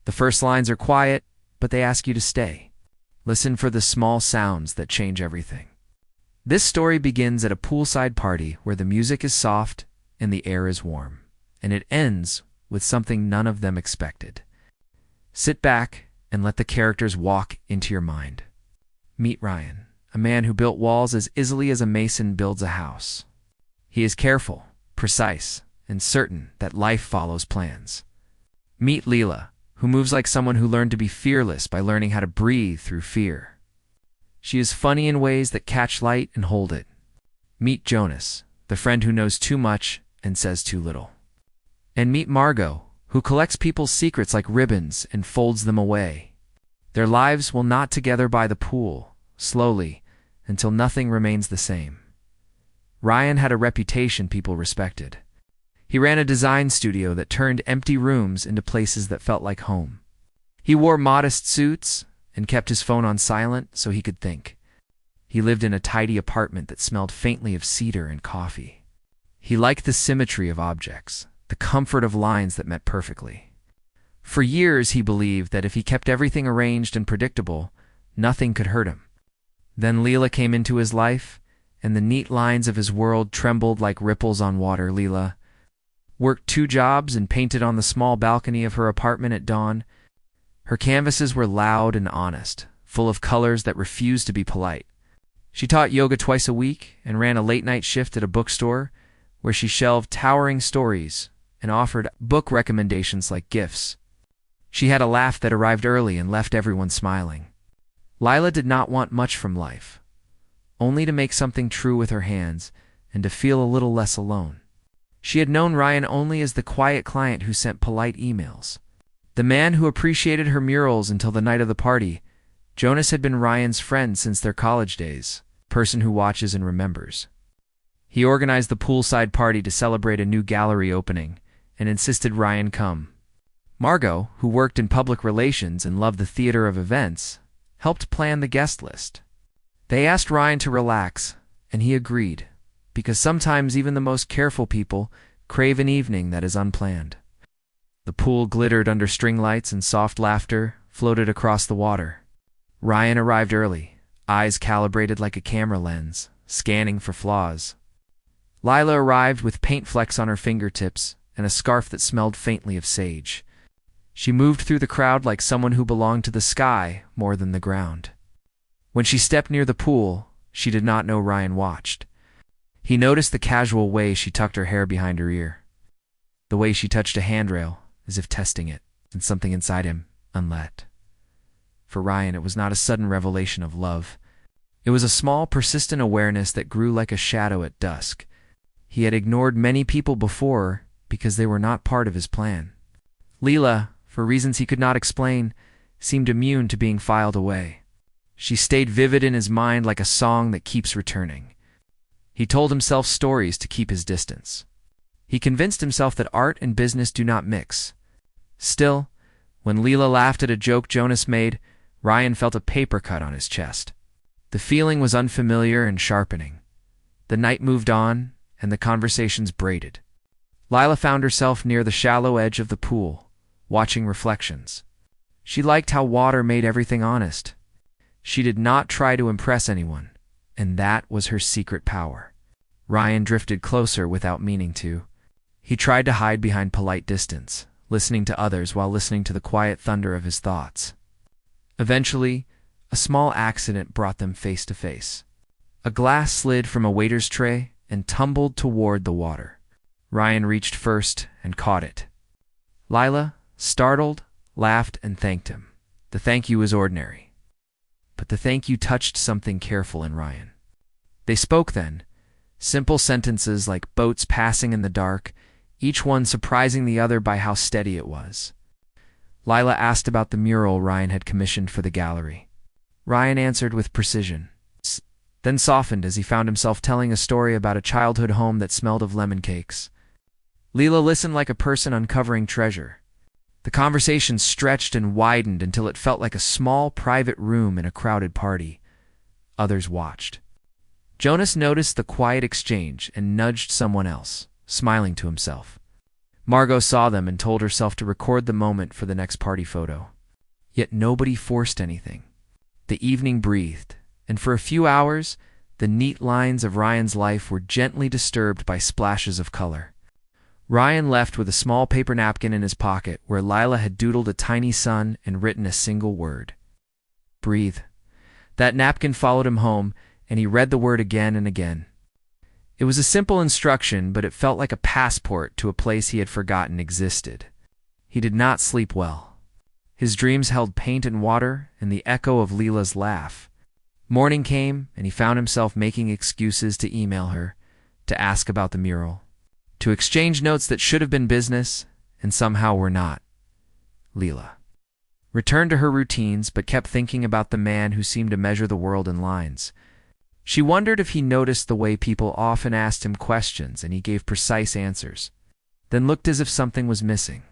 The first lines are quiet, but they ask you to stay. Listen for the small sounds that change everything. This story begins at a poolside party where the music is soft and the air is warm, and it ends with something none of them expected. Sit back and let the characters walk into your mind. Meet Ryan, a man who built walls as easily as a mason builds a house. He is careful, precise, and certain that life follows plans. Meet Lila, who moves like someone who learned to be fearless by learning how to breathe through fear. She is funny in ways that catch light and hold it. Meet Jonas, the friend who knows too much and says too little. And meet Margot, who collects people's secrets like ribbons and folds them away. Their lives will knot together by the pool, slowly, until nothing remains the same. Ryan had a reputation people respected. He ran a design studio that turned empty rooms into places that felt like home. He wore modest suits and kept his phone on silent so he could think. He lived in a tidy apartment that smelled faintly of cedar and coffee. He liked the symmetry of objects, the comfort of lines that met perfectly. For years he believed that if he kept everything arranged and predictable, nothing could hurt him. Then Lila came into his life, and the neat lines of his world trembled like ripples on water. Lila worked 2 jobs and painted on the small balcony of her apartment at dawn. Her canvases were loud and honest, full of colors that refused to be polite. She taught yoga twice a week and ran a late-night shift at a bookstore where she shelved towering stories and offered book recommendations like gifts. She had a laugh that arrived early and left everyone smiling. Lila did not want much from life, only to make something true with her hands and to feel a little less alone. She had known Ryan only as the quiet client who sent polite emails. The man who appreciated her murals until the night of the party. Jonas had been Ryan's friend since their college days, person who watches and remembers. He organized the poolside party to celebrate a new gallery opening and insisted Ryan come. Margot, who worked in public relations and loved the theater of events, helped plan the guest list. They asked Ryan to relax, and he agreed, because sometimes even the most careful people crave an evening that is unplanned. The pool glittered under string lights and soft laughter floated across the water. Ryan arrived early, eyes calibrated like a camera lens, scanning for flaws. Lila arrived with paint flecks on her fingertips and a scarf that smelled faintly of sage. She moved through the crowd like someone who belonged to the sky more than the ground. When she stepped near the pool, she did not know Ryan watched. He noticed the casual way she tucked her hair behind her ear, the way she touched a handrail, as if testing it, and something inside him unlet. For Ryan, it was not a sudden revelation of love. It was a small, persistent awareness that grew like a shadow at dusk. He had ignored many people before because they were not part of his plan. Lila, for reasons he could not explain, seemed immune to being filed away. She stayed vivid in his mind like a song that keeps returning. He told himself stories to keep his distance. He convinced himself that art and business do not mix. Still, when Lila laughed at a joke Jonas made, Ryan felt a paper cut on his chest. The feeling was unfamiliar and sharpening. The night moved on, and the conversations braided. Lila found herself near the shallow edge of the pool, watching reflections. She liked how water made everything honest. She did not try to impress anyone, and that was her secret power. Ryan drifted closer without meaning to. He tried to hide behind polite distance, listening to others while listening to the quiet thunder of his thoughts. Eventually, a small accident brought them face to face. A glass slid from a waiter's tray and tumbled toward the water. Ryan reached first and caught it. Lila, startled, laughed and thanked him. The thank you was ordinary, but the thank you touched something careful in Ryan. They spoke then, simple sentences like boats passing in the dark, each one surprising the other by how steady it was. Lila asked about the mural Ryan had commissioned for the gallery. Ryan answered with precision, then softened as he found himself telling a story about a childhood home that smelled of lemon cakes. Lila listened like a person uncovering treasure. The conversation stretched and widened until it felt like a small private room in a crowded party. Others watched. Jonas noticed the quiet exchange and nudged someone else, smiling to himself. Margot saw them and told herself to record the moment for the next party photo. Yet nobody forced anything. The evening breathed, and for a few hours, the neat lines of Ryan's life were gently disturbed by splashes of color. Ryan left with a small paper napkin in his pocket where Lila had doodled a tiny sun and written a single word. Breathe. That napkin followed him home, and he read the word again and again. It was a simple instruction, but it felt like a passport to a place he had forgotten existed. He did not sleep well. His dreams held paint and water and the echo of Lila's laugh. Morning came, and he found himself making excuses to email her, to ask about the mural, to exchange notes that should have been business and somehow were not. Lila returned to her routines but kept thinking about the man who seemed to measure the world in lines. She wondered if he noticed the way people often asked him questions and he gave precise answers, then looked as if something was missing.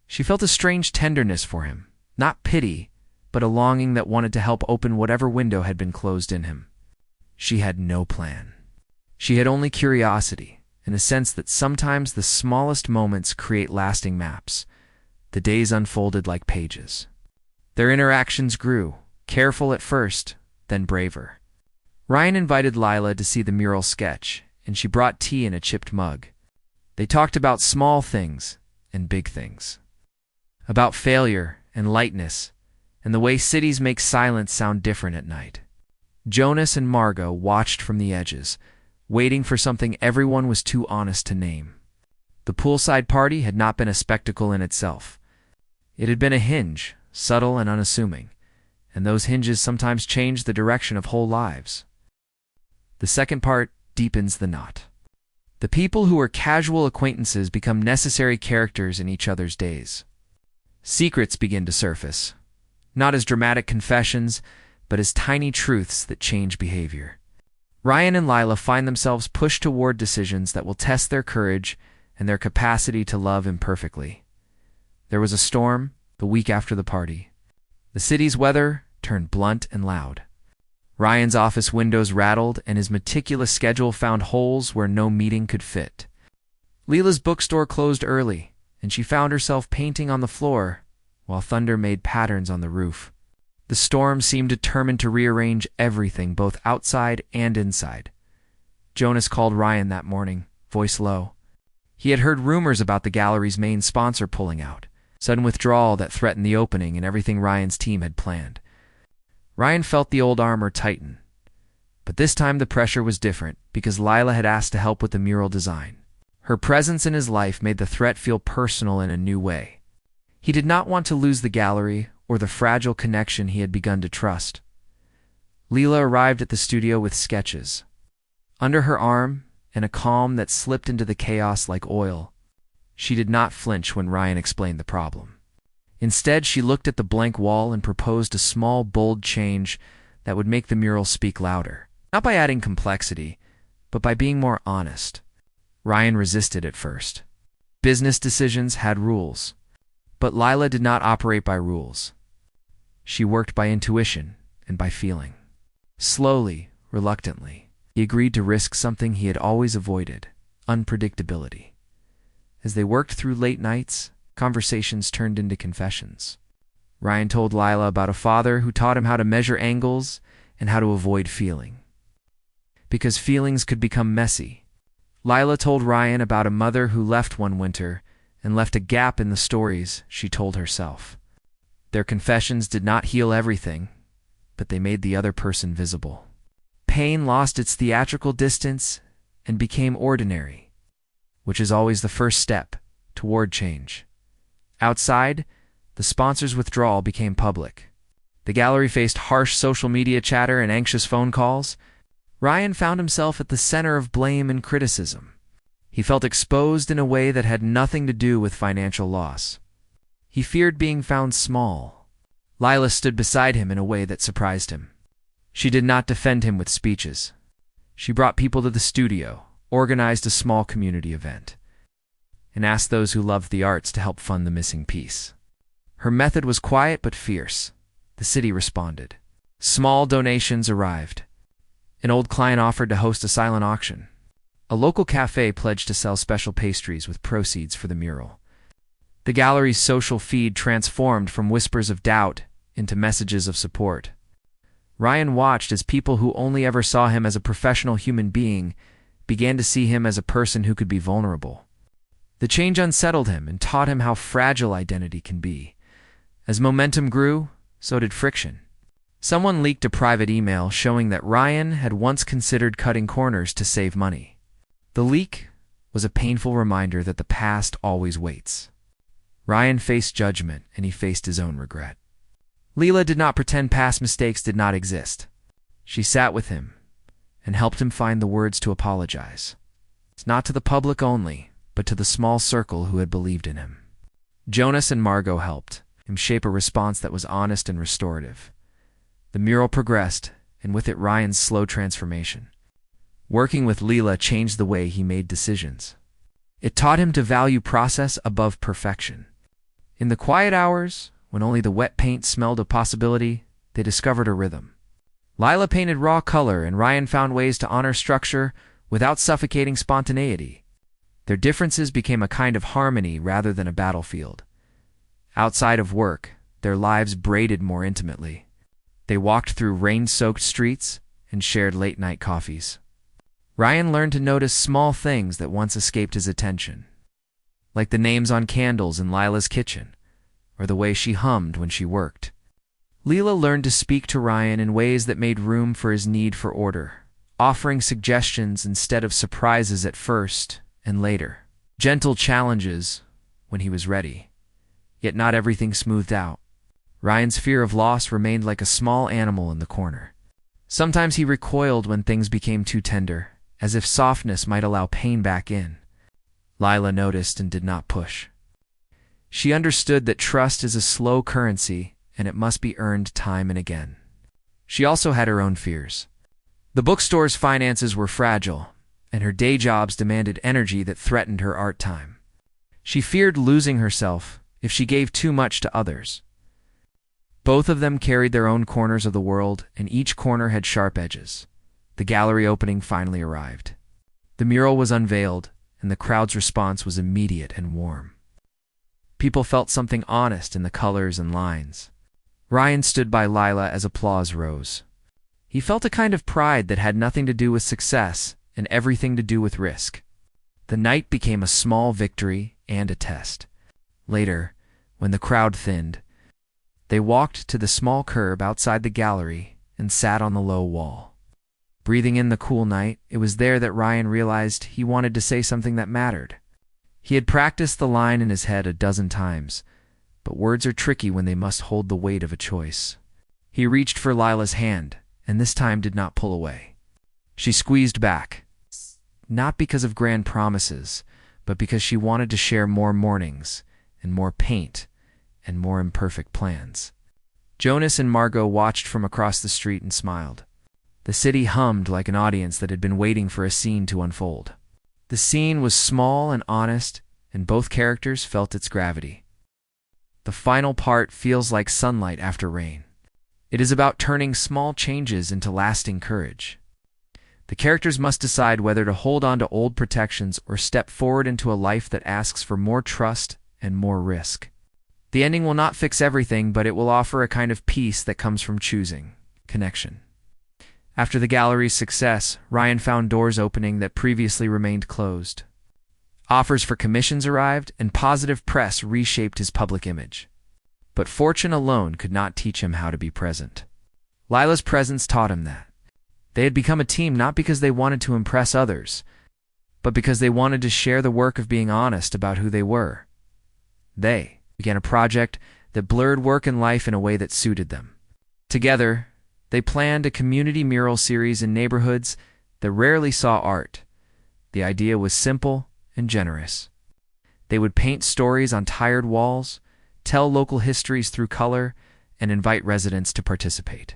She felt a strange tenderness for him, not pity, but a longing that wanted to help open whatever window had been closed in him. She had no plan. She had only curiosity, and a sense that sometimes the smallest moments create lasting maps. The days unfolded like pages. Their interactions grew, careful at first, then braver. Ryan invited Lila to see the mural sketch, and she brought tea in a chipped mug. They talked about small things and big things, about failure and lightness, and the way cities make silence sound different at night. Jonas and Margot watched from the edges, waiting for something everyone was too honest to name. The poolside party had not been a spectacle in itself. It had been a hinge, subtle and unassuming, and those hinges sometimes change the direction of whole lives. The second part deepens the knot. The people who were casual acquaintances become necessary characters in each other's days. Secrets begin to surface, not as dramatic confessions, but as tiny truths that change behavior. Ryan and Lila find themselves pushed toward decisions that will test their courage and their capacity to love imperfectly. There was a storm the week after the party. The city's weather turned blunt and loud. Ryan's office windows rattled, and his meticulous schedule found holes where no meeting could fit. Lila's bookstore closed early, and she found herself painting on the floor while thunder made patterns on the roof. The storm seemed determined to rearrange everything, both outside and inside. Jonas called Ryan that morning, voice low. He had heard rumors about the gallery's main sponsor pulling out, sudden withdrawal that threatened the opening and everything Ryan's team had planned. Ryan felt the old armor tighten. But this time the pressure was different, because Lila had asked to help with the mural design. Her presence in his life made the threat feel personal in a new way. He did not want to lose the gallery or the fragile connection he had begun to trust. Lila arrived at the studio with sketches under her arm and a calm that slipped into the chaos like oil. She did not flinch when Ryan explained the problem. Instead, she looked at the blank wall and proposed a small, bold change that would make the mural speak louder, not by adding complexity, but by being more honest. Ryan resisted at first. Business decisions had rules, but Lila did not operate by rules. She worked by intuition and by feeling. Slowly, reluctantly, he agreed to risk something he had always avoided: unpredictability. As they worked through late nights, conversations turned into confessions. Ryan told Lila about a father who taught him how to measure angles and how to avoid feeling, because feelings could become messy. Lila told Ryan about a mother who left one winter and left a gap in the stories she told herself. Their confessions did not heal everything, but they made the other person visible. Pain lost its theatrical distance and became ordinary, which is always the first step toward change. Outside, the sponsor's withdrawal became public. The gallery faced harsh social media chatter and anxious phone calls. Ryan found himself at the center of blame and criticism. He felt exposed in a way that had nothing to do with financial loss. He feared being found small. Lila stood beside him in a way that surprised him. She did not defend him with speeches. She brought people to the studio, organized a small community event, and asked those who loved the arts to help fund the missing piece. Her method was quiet but fierce. The city responded. Small donations arrived. An old client offered to host a silent auction. A local cafe pledged to sell special pastries with proceeds for the mural. The gallery's social feed transformed from whispers of doubt into messages of support. Ryan watched as people who only ever saw him as a professional human being began to see him as a person who could be vulnerable. The change unsettled him and taught him how fragile identity can be. As momentum grew, so did friction. Someone leaked a private email showing that Ryan had once considered cutting corners to save money. The leak was a painful reminder that the past always waits. Ryan faced judgment, and he faced his own regret. Lila did not pretend past mistakes did not exist. She sat with him and helped him find the words to apologize. It's not to the public only, but to the small circle who had believed in him. Jonas and Margot helped him shape a response that was honest and restorative. The mural progressed, and with it Ryan's slow transformation. Working with Lila changed the way he made decisions. It taught him to value process above perfection. In the quiet hours, when only the wet paint smelled of possibility, they discovered a rhythm. Lila painted raw color, and Ryan found ways to honor structure without suffocating spontaneity. Their differences became a kind of harmony rather than a battlefield. Outside of work, their lives braided more intimately. They walked through rain-soaked streets and shared late-night coffees. Ryan learned to notice small things that once escaped his attention, like the names on candles in Lila's kitchen, or the way she hummed when she worked. Lila learned to speak to Ryan in ways that made room for his need for order, offering suggestions instead of surprises at first and later. Gentle challenges when he was ready, yet not everything smoothed out. Ryan's fear of loss remained like a small animal in the corner. Sometimes he recoiled when things became too tender, as if softness might allow pain back in. Lila noticed and did not push. She understood that trust is a slow currency, and it must be earned time and again. She also had her own fears. The bookstore's finances were fragile, and her day jobs demanded energy that threatened her art time. She feared losing herself if she gave too much to others. Both of them carried their own corners of the world, and each corner had sharp edges. The gallery opening finally arrived. The mural was unveiled, and the crowd's response was immediate and warm. People felt something honest in the colors and lines. Ryan stood by Lila as applause rose. He felt a kind of pride that had nothing to do with success and everything to do with risk. The night became a small victory and a test. Later, when the crowd thinned, they walked to the small curb outside the gallery and sat on the low wall. Breathing in the cool night, it was there that Ryan realized he wanted to say something that mattered. He had practiced the line in his head a dozen times, but words are tricky when they must hold the weight of a choice. He reached for Lila's hand, and this time did not pull away. She squeezed back, not because of grand promises, but because she wanted to share more mornings, and more paint, and more imperfect plans. Jonas and Margot watched from across the street and smiled. The city hummed like an audience that had been waiting for a scene to unfold. The scene was small and honest, and both characters felt its gravity. The final part feels like sunlight after rain. It is about turning small changes into lasting courage. The characters must decide whether to hold on to old protections or step forward into a life that asks for more trust and more risk. The ending will not fix everything, but it will offer a kind of peace that comes from choosing connection. After the gallery's success, Ryan found doors opening that previously remained closed. Offers for commissions arrived, and positive press reshaped his public image. But fortune alone could not teach him how to be present. Lila's presence taught him that. They had become a team not because they wanted to impress others, but because they wanted to share the work of being honest about who they were. They began a project that blurred work and life in a way that suited them. Together, they planned a community mural series in neighborhoods that rarely saw art. The idea was simple and generous. They would paint stories on tired walls, tell local histories through color, and invite residents to participate.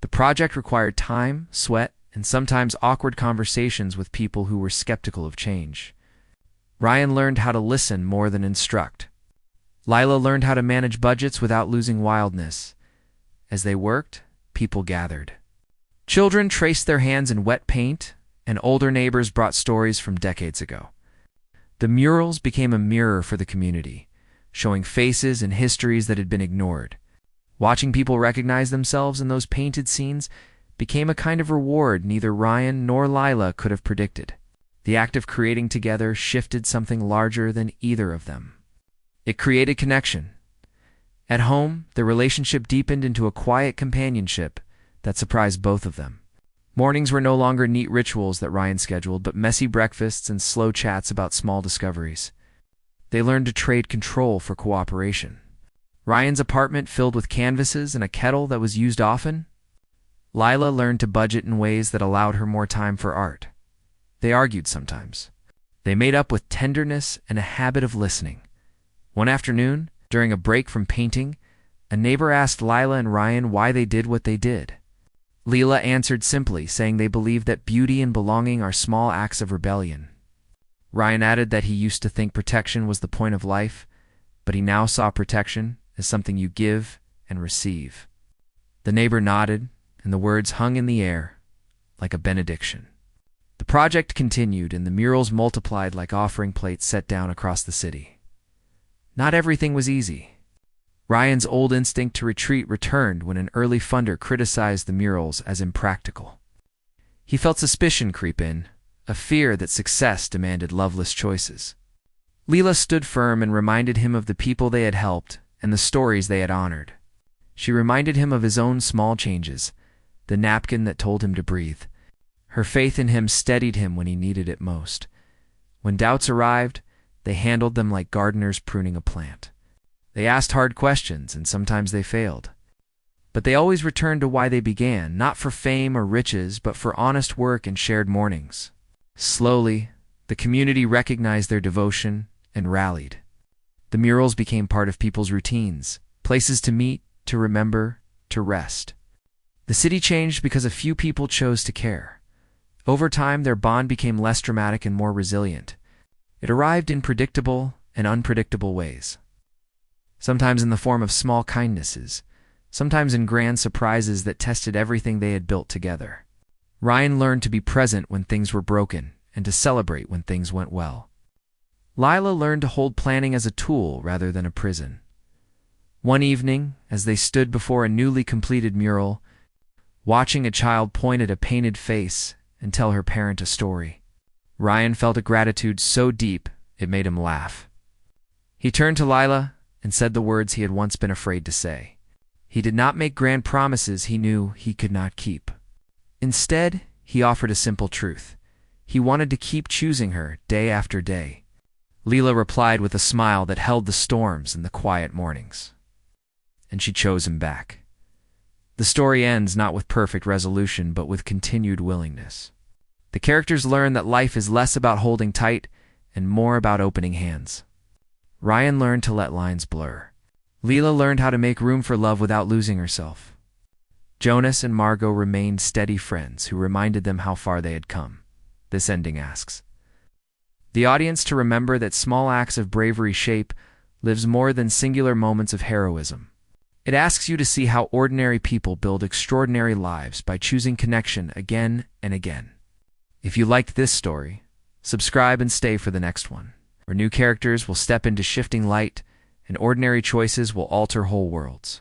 The project required time, sweat, and sometimes awkward conversations with people who were skeptical of change. Ryan learned how to listen more than instruct. Lila learned how to manage budgets without losing wildness. As they worked, people gathered. Children traced their hands in wet paint, and older neighbors brought stories from decades ago. The murals became a mirror for the community, showing faces and histories that had been ignored. Watching people recognize themselves in those painted scenes became a kind of reward neither Ryan nor Lila could have predicted. The act of creating together shifted something larger than either of them. It created connection. At home, the relationship deepened into a quiet companionship that surprised both of them. Mornings were no longer neat rituals that Ryan scheduled, but messy breakfasts and slow chats about small discoveries. They learned to trade control for cooperation. Ryan's apartment filled with canvases and a kettle that was used often. Lila learned to budget in ways that allowed her more time for art. They argued sometimes. They made up with tenderness and a habit of listening. One afternoon, during a break from painting, a neighbor asked Lila and Ryan why they did what they did. Lila answered simply, saying they believed that beauty and belonging are small acts of rebellion. Ryan added that he used to think protection was the point of life, but he now saw protection as something you give and receive. The neighbor nodded, and the words hung in the air like a benediction. The project continued, and the murals multiplied like offering plates set down across the city. Not everything was easy. Ryan's old instinct to retreat returned when an early funder criticized the murals as impractical. He felt suspicion creep in, a fear that success demanded loveless choices. Lila stood firm and reminded him of the people they had helped and the stories they had honored. She reminded him of his own small changes, the napkin that told him to breathe. Her faith in him steadied him when he needed it most. When doubts arrived, they handled them like gardeners pruning a plant. They asked hard questions, and sometimes they failed. But they always returned to why they began, not for fame or riches, but for honest work and shared mornings. Slowly, the community recognized their devotion and rallied. The murals became part of people's routines, places to meet, to remember, to rest. The city changed because a few people chose to care. Over time, their bond became less dramatic and more resilient. It arrived in predictable and unpredictable ways. Sometimes in the form of small kindnesses, sometimes in grand surprises that tested everything they had built together. Ryan learned to be present when things were broken and to celebrate when things went well. Lila learned to hold planning as a tool rather than a prison. One evening, as they stood before a newly completed mural, watching a child point at a painted face and tell her parent a story, Ryan felt a gratitude so deep it made him laugh. He turned to Lila and said the words he had once been afraid to say. He did not make grand promises he knew he could not keep. Instead, he offered a simple truth. He wanted to keep choosing her day after day. Lila replied with a smile that held the storms and the quiet mornings. And she chose him back. The story ends not with perfect resolution, but with continued willingness. The characters learn that life is less about holding tight and more about opening hands. Ryan learned to let lines blur. Lila learned how to make room for love without losing herself. Jonas and Margot remained steady friends who reminded them how far they had come. This ending asks the audience to remember that small acts of bravery shape lives more than singular moments of heroism. It asks you to see how ordinary people build extraordinary lives by choosing connection again and again. If you liked this story, subscribe and stay for the next one, where new characters will step into shifting light and ordinary choices will alter whole worlds.